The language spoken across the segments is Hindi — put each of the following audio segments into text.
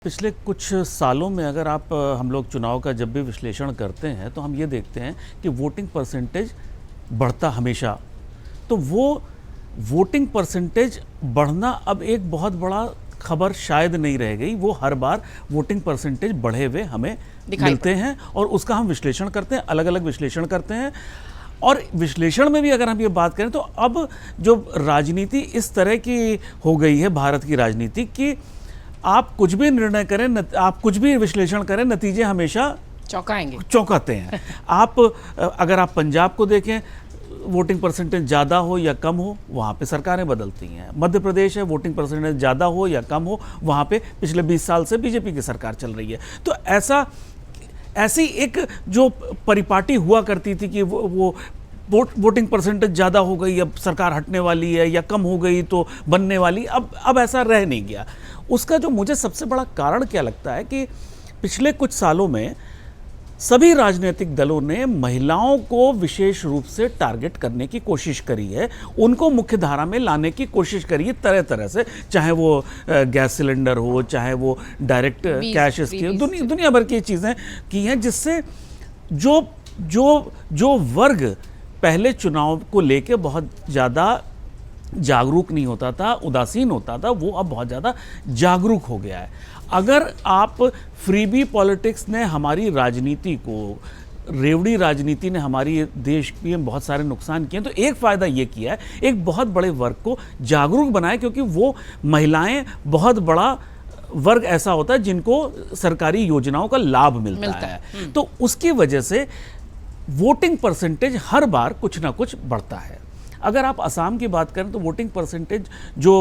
पिछले कुछ सालों में अगर आप हम लोग चुनाव का जब भी विश्लेषण करते हैं तो हम ये देखते हैं कि वोटिंग परसेंटेज बढ़ता हमेशा। तो वो वोटिंग परसेंटेज बढ़ना अब एक बहुत बड़ा खबर शायद नहीं रह गई। वो हर बार वोटिंग परसेंटेज बढ़े हुए हमें मिलते हैं और उसका हम विश्लेषण करते हैं, अलग अलग विश्लेषण करते हैं। और विश्लेषण में भी अगर हम ये बात करें तो अब जो राजनीति इस तरह की हो गई है, भारत की राजनीति की, आप कुछ भी निर्णय करें, आप कुछ भी विश्लेषण करें, नतीजे हमेशा चौंकाते हैं। अगर आप पंजाब को देखें, वोटिंग परसेंटेज ज़्यादा हो या कम हो, वहाँ पे सरकारें बदलती हैं। मध्य प्रदेश है, वोटिंग परसेंटेज ज़्यादा हो या कम हो, वहाँ पे पिछले 20 साल से बीजेपी की सरकार चल रही है। तो ऐसी एक जो परिपाटी हुआ करती थी कि वो वोटिंग परसेंटेज ज़्यादा हो गई, अब सरकार हटने वाली है, या कम हो गई तो बनने वाली, अब ऐसा रह नहीं गया। उसका जो मुझे सबसे बड़ा कारण क्या लगता है कि पिछले कुछ सालों में सभी राजनीतिक दलों ने महिलाओं को विशेष रूप से टारगेट करने की कोशिश करी है, उनको मुख्य धारा में लाने की कोशिश करी है तरह तरह से, चाहे वो गैस सिलेंडर हो, चाहे वो डायरेक्ट कैश स्कीम, दुनिया भर की चीज़ें की हैं, जिससे जो वर्ग पहले चुनाव को लेके बहुत ज़्यादा जागरूक नहीं होता था, उदासीन होता था, वो अब बहुत ज़्यादा जागरूक हो गया है। अगर आप फ्रीबी पॉलिटिक्स ने हमारी राजनीति को, रेवड़ी राजनीति ने हमारी देश में बहुत सारे नुकसान किए, तो एक फ़ायदा ये किया है, एक बहुत बड़े वर्ग को जागरूक बनाए, क्योंकि वो महिलाएं बहुत बड़ा वर्ग ऐसा होता है जिनको सरकारी योजनाओं का लाभ मिलता है। तो उसकी वजह से वोटिंग परसेंटेज हर बार कुछ ना कुछ बढ़ता है। अगर आप असम की बात करें तो वोटिंग परसेंटेज जो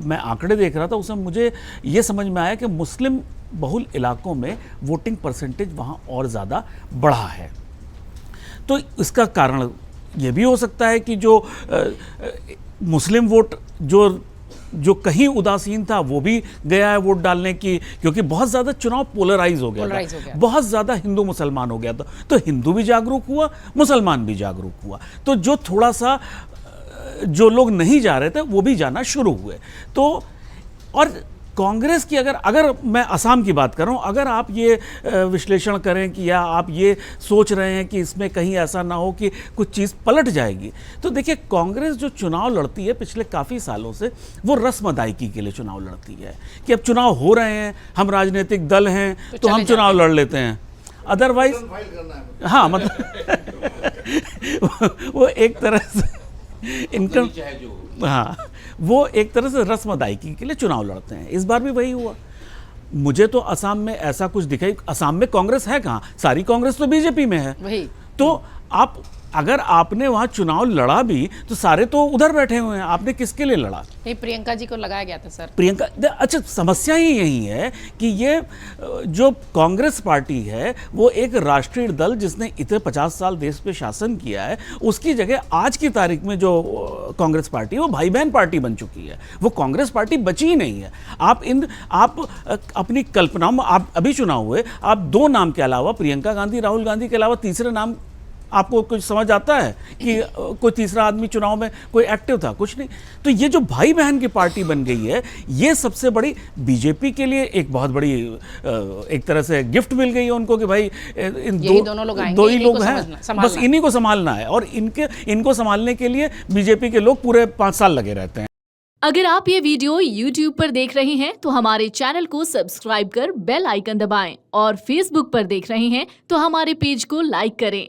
मैं आंकड़े देख रहा था, उसमें मुझे ये समझ में आया कि मुस्लिम बहुल इलाकों में वोटिंग परसेंटेज वहाँ और ज़्यादा बढ़ा है। तो इसका कारण ये भी हो सकता है कि जो मुस्लिम वोट जो कहीं उदासीन था वो भी गया है वोट डालने की, क्योंकि बहुत ज़्यादा चुनाव पोलराइज हो गया था, बहुत ज़्यादा हिंदू मुसलमान हो गया था। तो हिंदू भी जागरूक हुआ, मुसलमान भी जागरूक हुआ, तो जो थोड़ा सा जो लोग नहीं जा रहे थे वो भी जाना शुरू हुए। तो और कांग्रेस की अगर मैं असम की बात कर रहा हूँ, अगर आप ये विश्लेषण करें कि या आप ये सोच रहे हैं कि इसमें कहीं ऐसा ना हो कि कुछ चीज़ पलट जाएगी, तो देखिए कांग्रेस जो चुनाव लड़ती है पिछले काफ़ी सालों से, वो रस्म अदायगी के लिए चुनाव लड़ती है कि अब चुनाव हो रहे हैं, हम राजनीतिक दल हैं तो हम चुनाव लड़ लेते हैं, अदरवाइज हाँ वो एक तरह से इनकम, हाँ, वो एक तरह से रस्म अदायगी के लिए चुनाव लड़ते हैं। इस बार भी वही हुआ। मुझे तो असम में ऐसा कुछ दिखाई, असम में कांग्रेस है कहाँ, सारी कांग्रेस तो बीजेपी में है वही। तो अगर आपने वहाँ चुनाव लड़ा भी तो सारे तो उधर बैठे हुए हैं, आपने किसके लिए लड़ा? नहीं, प्रियंका जी को लगाया गया था सर। प्रियंका, अच्छा, समस्या ही यही है कि ये जो कांग्रेस पार्टी है वो एक राष्ट्रीय दल जिसने इतने 50 साल देश पे शासन किया है, उसकी जगह आज की तारीख में जो कांग्रेस पार्टी है वो भाई बहन पार्टी बन चुकी है, वो कांग्रेस पार्टी बची ही नहीं है। आप अपनी कल्पनाओं में, आप अभी चुनाव हुए, आप 2 नाम के अलावा, प्रियंका गांधी, राहुल गांधी के अलावा तीसरे नाम आपको कुछ समझ आता है कि कोई तीसरा आदमी चुनाव में कोई एक्टिव था? कुछ नहीं। तो ये जो भाई बहन की पार्टी बन गई है, ये सबसे बड़ी बीजेपी के लिए एक बहुत बड़ी एक तरह से गिफ्ट मिल गई है उनको कि भाई इन दो ही लोग हैं, बस इन्हीं को संभालना है, और इनको संभालने के लिए बीजेपी के लोग पूरे 5 साल लगे रहते हैं। अगर आप ये वीडियो YouTube पर देख रहे हैं तो हमारे चैनल को सब्सक्राइब कर बेल आइकन दबाएं, और Facebook पर देख रहे हैं तो हमारे पेज को लाइक करें।